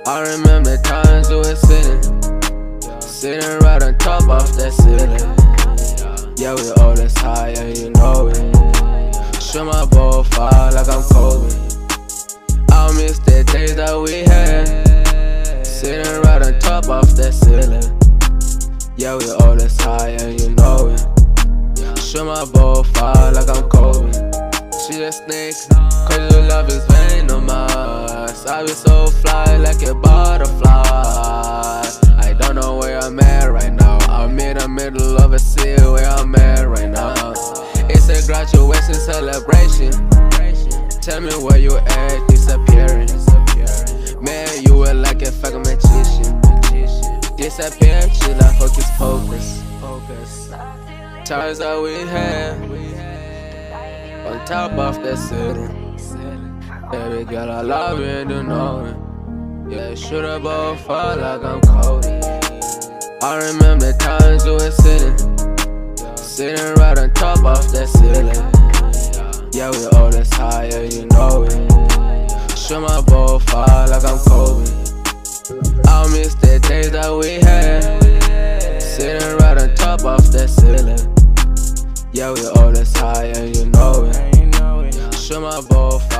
I remember the times we were sitting right on top of that ceiling. Yeah, we all this high and you know it. Shoot my ball fire like I'm Kobe. I miss the days that we had, sitting right on top of that ceiling. Yeah, we all this high and you know it. Shoot my ball fire like I'm Kobe. She a snake, cause your love is venomous. I be so fly like a butterfly. I don't know where I'm at right now. I'm in the middle of a sea where I'm at right now. It's a graduation celebration. Tell me where you at, disappearing. Man, you were like a fucking magician. Disappear, chill like hocus pocus. Times that we had on top of the city. Baby girl, I love you and you know it. Yeah, shoot a ball far like I'm Cody. I remember the times we were sitting right on top of that ceiling. Yeah, we all this high and you know it. Shoot my ball far like I'm Kobe. I miss the days that we had, sitting right on top of that ceiling. Yeah, we all this high and you know it. Shoot my ball far.